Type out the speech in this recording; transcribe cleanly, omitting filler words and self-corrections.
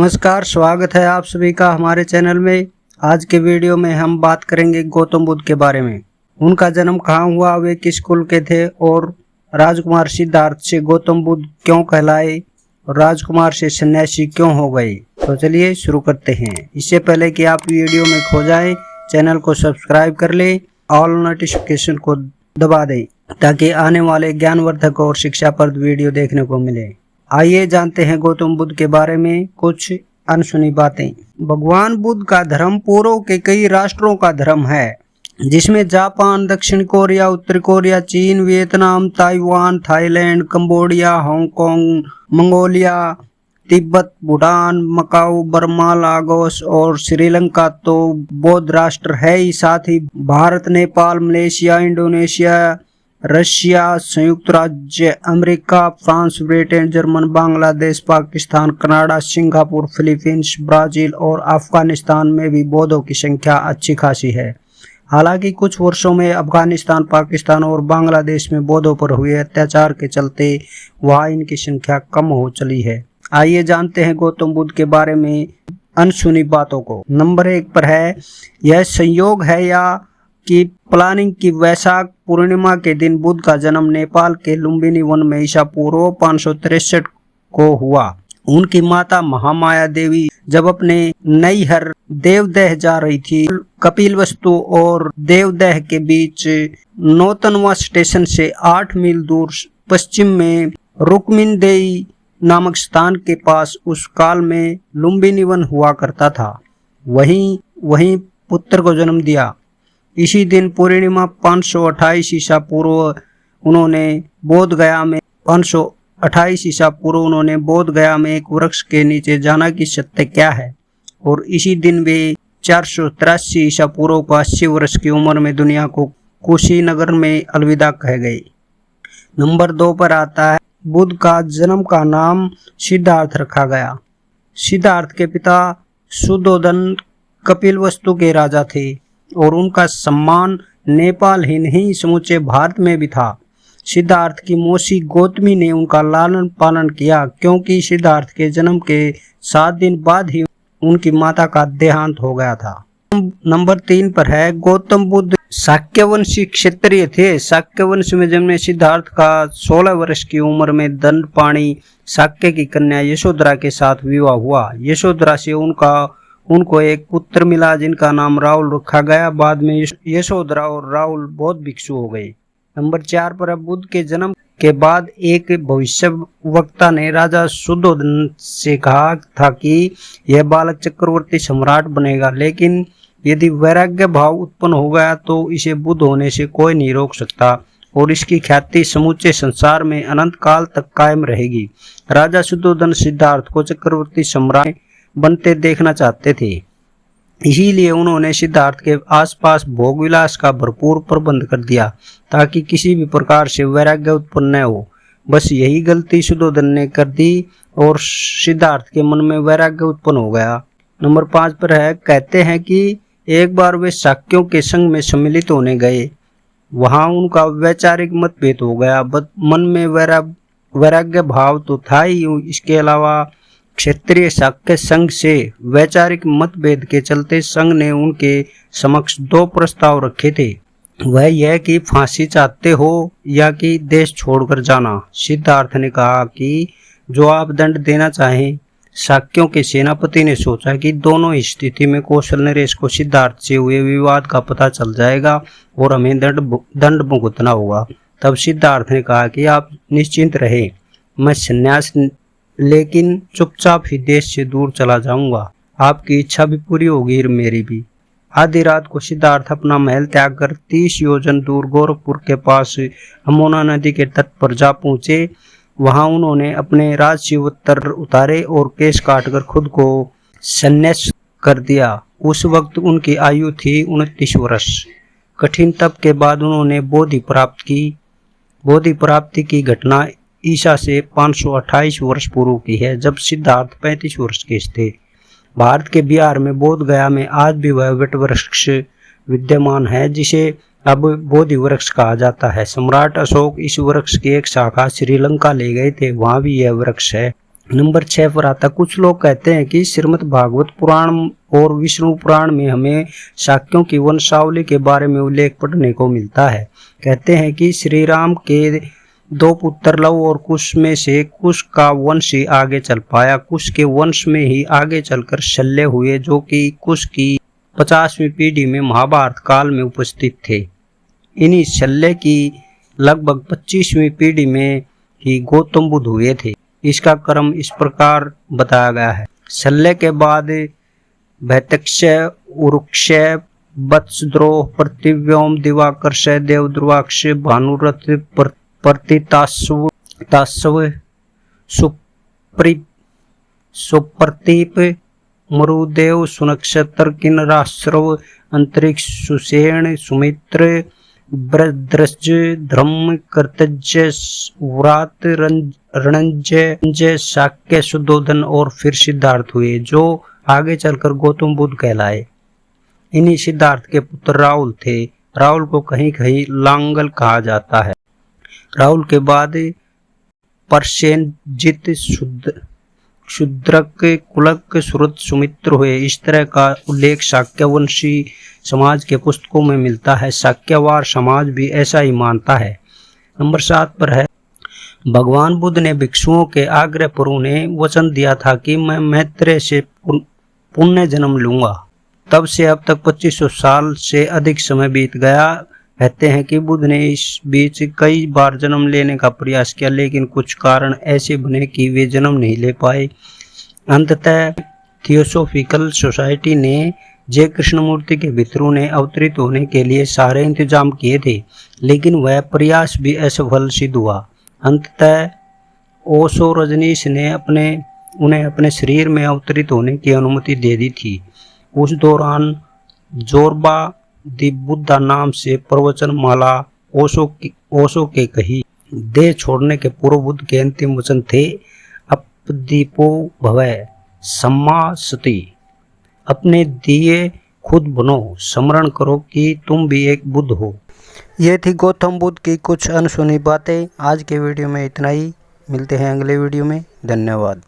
नमस्कार, स्वागत है आप सभी का हमारे चैनल में। आज के वीडियो में हम बात करेंगे गौतम बुद्ध के बारे में। उनका जन्म कहाँ हुआ, वे किस कुल के थे और राजकुमार सिद्धार्थ से गौतम बुद्ध क्यों कहलाए और राजकुमार से सन्यासी क्यों हो गए। तो चलिए शुरू करते हैं। इससे पहले कि आप वीडियो में खो जाएं, चैनल को सब्सक्राइब कर लें, ऑल नोटिफिकेशन को दबा दें ताकि आने वाले ज्ञानवर्धक और शिक्षाप्रद वीडियो देखने को मिले। आइए जानते हैं गौतम बुद्ध के बारे में कुछ अनसुनी बातें। भगवान बुद्ध का धर्म पूर्व के कई राष्ट्रों का धर्म है, जिसमें जापान, दक्षिण कोरिया, उत्तर कोरिया, चीन, Vietnam, Taiwan, Thailand, Cambodia, Hong Kong, Mongolia, Tibet, Bhutan, Macau, Burma, Lagos और श्रीलंका तो बौद्ध राष्ट्र है ही। साथ ही Bharat, Nepal, Malaysia, Indonesia, Russia, संयुक्त राज्य America, France, Britain, German, Bangladesh, Pakistan, Canada, Singapore, Philippines, Brazil और अफगानिस्तान में भी बौद्धों की संख्या अच्छी खासी है। हालांकि कुछ वर्षों में अफगानिस्तान, पाकिस्तान और बांग्लादेश में बौद्धों पर हुए अत्याचार के चलते वहां इनकी संख्या कम हो चली है। आइए जानते हैं गौतम बुद्ध के बारे में अनसुनी बातों को। नंबर 1 पर है, यह संयोग है या कि प्लानिंग की वैशाख पूर्णिमा के दिन बुद्ध का जन्म नेपाल के लुम्बिनी वन में ईसा पूर्व 563 को हुआ। उनकी माता महामाया देवी जब अपने नैहर देवदह जा रही थी, कपिलवस्तु और देवदह के बीच नौतनवा स्टेशन से 8 मील दूर पश्चिम में रुक्मिणदेई नामक स्थान के पास उस काल में लुम्बिनी वन हुआ करता था। वहीं पुत्र को जन्म दिया। इसी दिन पूर्णिमा 528 ईसा पूर्व उन्होंने बोध गया में 528 ईसा पूर्व उन्होंने बोध गया में एक वृक्ष के नीचे जाना कि सत्य क्या है, और इसी दिन वे 483 ईसा पूर्व को 80 वर्ष की उम्र में दुनिया को कुशीनगर में अलविदा कह गए। नंबर 2 पर आता है, बुद्ध का जन्म का नाम सिद्धार्थ रखा गया। सिद्धार्थ के पिता शुद्धोदन कपिलवस्तु के राजा थे और उनका सम्मान नेपाल ही नहीं समूचे भारत में भी था। सिद्धार्थ की मौसी गौतमी ने उनका लालन पालन किया, क्योंकि सिद्धार्थ के जन्म के 7 दिन बाद ही उनकी माता का देहांत हो गया था। नंबर 3 पर है, गौतम बुद्ध शाक्यवंशी क्षत्रिय थे। शाक्यवंश में जन्मे सिद्धार्थ का 16 वर्ष की उम्र में दंडपाणी शाक्य की कन्या यशोधरा के साथ विवाह हुआ। यशोधरा से उनको एक पुत्र मिला जिनका नाम राहुल रखा गया। बाद में यशोधरा और राहुल बौद्ध भिक्षु हो गए। नंबर 4 पर बुद्ध के जन्म के बाद एक भविष्यवक्ता ने राजा शुद्धोदन से कहा था कि यह बालक चक्रवर्ती सम्राट बनेगा, लेकिन यदि वैराग्य भाव उत्पन्न हो गया तो इसे बुद्ध होने से कोई नहीं रोक सकता और इसकी ख्याति समूचे संसार में अनंत काल तक कायम रहेगी। राजा शुद्धोदन सिद्धार्थ को चक्रवर्ती सम्राट बनते देखना चाहते थे, इसीलिए उन्होंने सिद्धार्थ के आसपास भोग विलास का भरपूर प्रबंध कर दिया ताकि किसी भी प्रकार से वैराग्य उत्पन्न न हो। बस यही गलती शुद्धोदन ने कर दी और सिद्धार्थ के मन में वैराग्य उत्पन्न हो गया। नंबर 5 पर है, कहते हैं कि एक बार वे शाक्यों के संग में सम्मिलित होने गए। वहां उनका वैचारिक मतभेद हो गया। मन में वैराग्य भाव तो था ही, इसके अलावा क्षेत्रीय शाक्य संघ से वैचारिक मतभेद के चलते संघ ने उनके समक्ष 2 प्रस्ताव रखे थे। वह यह कि फांसी चाहते हो या कि देश छोड़कर जाना। सिद्धार्थ ने कहा कि जो आप दंड देना चाहें। शाक्यों के सेनापति ने सोचा कि दोनों स्थिति में कौशल नरेश को सिद्धार्थ से हुए विवाद का पता चल जाएगा और हमें दंड भुगतना होगा। तब सिद्धार्थ ने कहा कि आप निश्चिंत रहे, मैं संन्यास लेकिन चुपचाप ही देश से दूर चला जाऊंगा। आपकी इच्छा भी पूरी होगी, मेरी भी। आधी रात को सिद्धार्थ अपना महल त्याग कर 30 योजन दूर गोरखपुर के पास अमोना नदी के तट पर जा पहुंचे। वहां उन्होंने अपने राजशिवोत्तर उतारे और केश काटकर खुद को संन्यास कर दिया। उस वक्त उनकी आयु थी 29 वर्ष। कठिन तप के बाद उन्होंने बोधि प्राप्त की। बोधि प्राप्ति की घटना ईसा से 528 वर्ष पूर्व की है, जब सिद्धार्थ 35 वर्ष के थे। भारत के बिहार में बोध गया में आज भी वह वट वृक्ष विद्यमान है, जिसे अब बोधि वृक्ष कहा जाता है। सम्राट अशोक इस वृक्ष की एक शाखा श्रीलंका ले गए थे, वहां भी यह वृक्ष है। नंबर 6 पर आता, कुछ लोग कहते हैं कि श्रीमद् भागवत पुराण और विष्णु पुराण में हमें शाक्यों की वंशावली के बारे में उल्लेख पढ़ने को मिलता है। कहते हैं कि श्री राम के 2 पुत्र लव और कुश में से कुश का वंश ही आगे चल पाया। कुश के वंश में ही आगे चलकर शल्य हुए, जो कि कुश की 50वीं पीढ़ी में महाभारत काल में उपस्थित थे। इन्हीं शल्य की लगभग 25वीं पीढ़ी में ही गौतम बुद्ध हुए थे। इसका क्रम इस प्रकार बताया गया है। शल्य के बाद भैतक्ष्य, उरुक्ष्य, वत्सद्रोह, प्रतिव्योम, दिवाकर्षय, देवद्रुवाक्ष, भानुरथ, प्रतितास्व, सुप्रतीप, मरुदेव, सुनक्षत्र, किन्नराश्रव, अंतरिक्ष, सुषेण, सुमित्र, भद्रज, धर्म, कर्तज्य, व्रात, रणंजय, शाक्य, शुद्धोधन और फिर सिद्धार्थ हुए, जो आगे चलकर गौतम बुद्ध कहलाए। इन्हीं सिद्धार्थ के पुत्र राहुल थे। राहुल को कहीं कहीं लांगल कहा जाता है। राहुल के बाद परसेनजित, शूद्रक, कुलक, सुरत, सुमित्र हुए। इस तरह का उल्लेख शाक्यवंशी समाज के पुस्तकों में मिलता है। शाक्यवार समाज भी ऐसा ही मानता है। नंबर 7 पर है, भगवान बुद्ध ने भिक्षुओं के आग्रह पर उन्हें वचन दिया था कि मैं मैत्रेय से पुण्य जन्म लूंगा। तब से अब तक 2500 साल से अधिक समय बीत गया। कहते हैं कि बुद्ध ने इस बीच कई बार जन्म लेने का प्रयास किया, लेकिन कुछ कारण ऐसे बने कि वे जन्म नहीं ले पाए। अंततः थियोसॉफिकल सोसाइटी ने जय कृष्णमूर्ति के भितरों ने अवतरित होने के लिए सारे इंतजाम किए थे, लेकिन वह प्रयास भी असफल सिद्ध हुआ। अंततः ओशो रजनीश ने उन्हें अपने शरीर में अवतरित होने की अनुमति दे दी थी। उस दौरान जोरबा दी बुद्धा नाम से प्रवचन माला ओशो के कही। देह छोड़ने के पूर्व बुद्ध के अंतिम वचन थे, अपदीपो भवः सम्मा सति। अपने दिए खुद बनो, स्मरण करो कि तुम भी एक बुद्ध हो। ये थी गौतम बुद्ध की कुछ अनसुनी बातें। आज के वीडियो में इतना ही। मिलते हैं अगले वीडियो में। धन्यवाद।